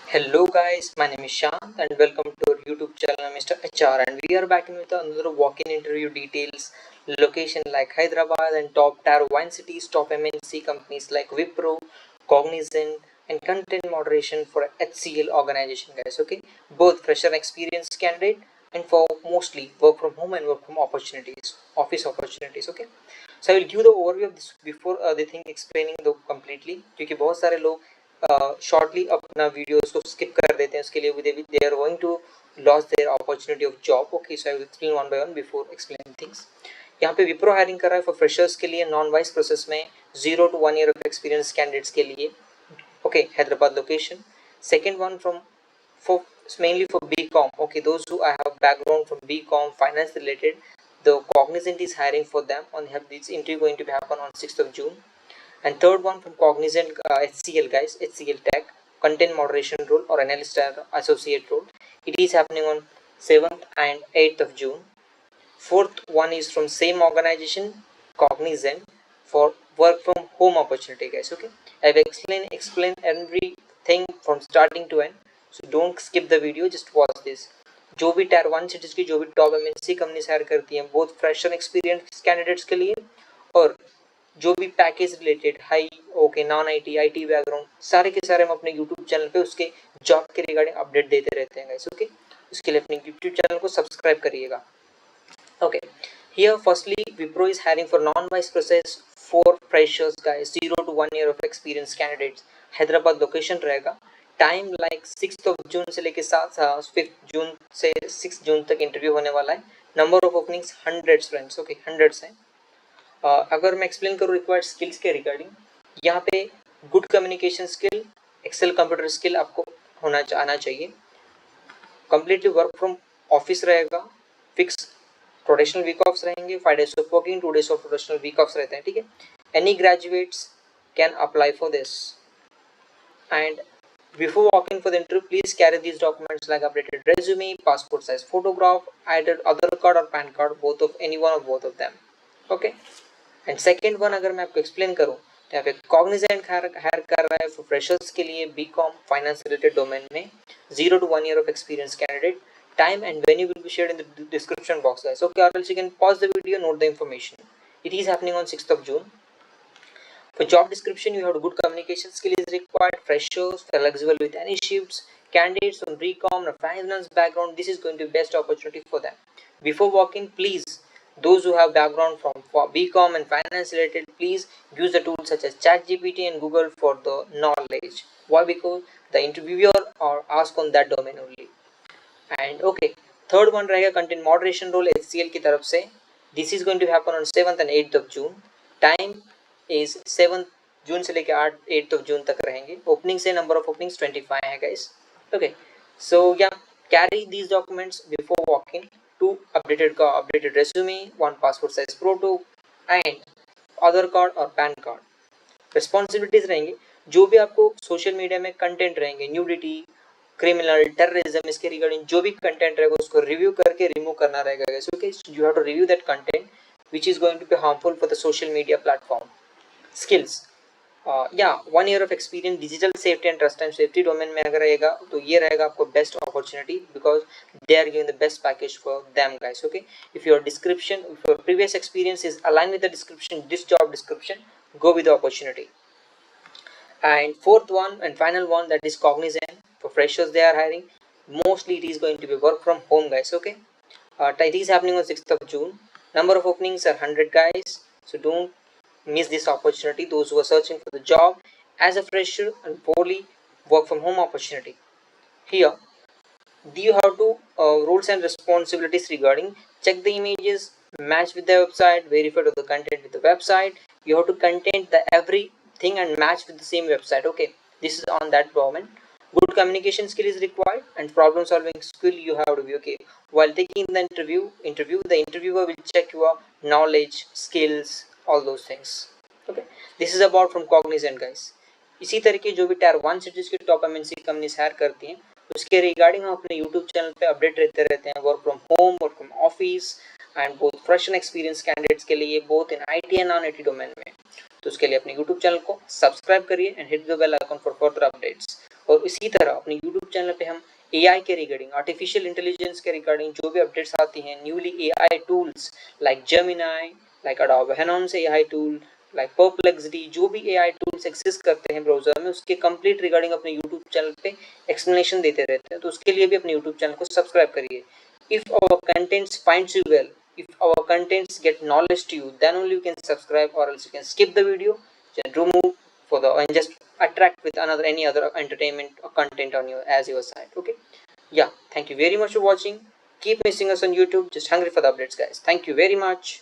Hello guys, my name is Shant and welcome to our YouTube channel Mr. HR, and we are back in with another walk-in interview details, location like Hyderabad and top tier 1 cities, top MNC companies like Wipro, Cognizant and content moderation for HCL organization guys, okay? Both fresher and experienced candidate and for mostly work from home and work from opportunities, office opportunities, okay? So I will give the overview of this before the thing explaining the completely क्योंकि बहुत सारे लोग shortly अपना videos को skip कर देते हैं उसके लिए they are going to loss their opportunity of job okay so I will explain one by one before explaining things यहाँ पे विप्रो हायरिंग कर रहा है फॉर फ्रेशर्स के लिए नॉन वाइस प्रोसेस में 0 to 1 year of experience candidates के लिए okay Hyderabad location second one from for mainly for BCom. Okay, those who I have background from BCom finance related, the Cognizant is hiring for them. On have this interview going to be happen on 6th of June. And third one from Cognizant HCL guys, HCL Tech content moderation role or analyst associate role. It is happening on 7th and 8th of June. Fourth one is from same organization Cognizant for work from home opportunity guys. Okay, I've explained everything from starting to end, so don't skip the video, just watch this. जो भी tyre 1 cities की जो भी top MNC company hire करती हैं both fresher experience candidates के लिए और जो भी package related high okay non IT IT background सारे के सारे हम अपने यूट्यूब चैनल पे उसके जॉब के रिगार्डिंग अपडेट देते रहते हैं गाइस ओके उसके लिए अपने यूट्यूब चैनल को सब्सक्राइब करिएगा okay here firstly Wipro is hiring for non vice process for freshers guys 0 to 1 year of experience candidates Hyderabad location रहेगा टाइम लाइक 6 जून से लेके 5 जून से 6 जून तक इंटरव्यू होने वाला है number of openings hundreds friends okay hundreds हैं अगर मैं एक्सप्लेन करूँ रिक्वायर्ड स्किल्स के रिगार्डिंग यहाँ पे good communication skill Excel computer skill आपको आना चाहिए कंप्लीटली वर्क फ्रॉम ऑफिस रहेगा फिक्स प्रोफेशनल वीक ऑफ्स रहेंगे 5 days of working 2 days off professional week offs रहते हैं ठीक है any graduates can apply for this and before walking for the interview please carry these documents like updated resume passport size photograph either other card or pan card both of any one of both of them okay and second one अगर मैं आपको explain करूँ तो यहाँ पे Cognizant higher कर रहा है फॉर फ्रेशर्स के लिए बीकॉम फाइनेंस रिलेटेड डोमेन में 0 to 1 year of experience candidate time and venue will be shared in the description box guys okay or else you can pause the video note the information it is happening on 6th of June. For job description, you have good communication skill is required. Freshers, flexible with any shifts. Candidates from BCom or finance background, this is going to be best opportunity for them. Before walking, please, those who have background from BCom and finance related, please use the tools such as ChatGPT and Google for the knowledge. Why? Because the interviewer or ask on that domain only. And okay, third one रहेगा content moderation role HCL की तरफ से. This is going to happen on 7th and 8th of June. Time is 7th जून से लेके 8th of June तक रहेंगे. Opening से number of openings 25 है guys. Okay, so yeah, carry these documents before walking. 2 updated resume, 1 passport size photo and Aadhaar card और pan card. Responsibilities रहेंगे जो भी आपको सोशल मीडिया में कंटेंट रहेंगे न्यूडिटी क्रिमिनल टेररिज्म इसके रिगार्डिंग जो भी कंटेंट रहेगा उसको रिव्यू करके रिमूव करना रहेगा okay you have to review that content which is going to be harmful for the social media platform skills या 1 year of experience digital safety and trust and safety domain में अगर रहेगा तो ये रहेगा आपको best opportunity because they are giving the best package for them guys okay if your description if your previous experience is align with the description this job description go with the opportunity. And fourth one and final one that is Cognizant for freshers they are hiring. Mostly it is going to be work from home guys. Okay, it is happening on 6th of June. Number of openings are 100 guys, so don't miss this opportunity. Those who are searching for the job as a fresher and poorly work from home opportunity. Here do you have to roles and responsibilities regarding check the images match with the website verify the content with the website you have to content the everything and match with the same website okay this is on that moment good communication skill is required and problem solving skill you have to be okay while taking the interview the interviewer will check your knowledge skills all those things okay this is about from Cognizant guys इसी तरीके जो भी tyre 1 cities की top MNC company hire करती हैं उसके regarding हम अपने यूट्यूब चैनल पे अपडेट रहते रहते हैं work from home work from office and both fresh and experience candidates के लिए both in IT and non IT domain में तो उसके लिए अपने यूट्यूब चैनल को सब्सक्राइब करिए and hit the bell icon for further updates और इसी तरह अपने यूट्यूब चैनल पे हम AI के रिगार्डिंग, आर्टिफिशियल इंटेलिजेंस के रिगार्डिंग जो भी अपडेट्स आती हैं, newly AI tools like Gemini, like Adobe हेनॉन से AI टूल, लाइक परप्लेक्सिटी, जो भी AI टूल्स एग्जिस्ट करते हैं ब्राउजर में, उसके कंप्लीट रिगार्डिंग अपने यूट्यूब चैनल पे एक्सप्लेनेशन देते रहते हैं। तो उसके लिए भी अपने यूट्यूब चैनल को सब्सक्राइब करिए। If our contents finds you well, if our contents get knowledge to you, then only you can subscribe, or else you can skip the video, just remove for the and just attract with another any other entertainment or content on your as your side. Okay, yeah, thank you very much for watching. Keep missing us on YouTube, just hungry for the updates, guys. Thank you very much.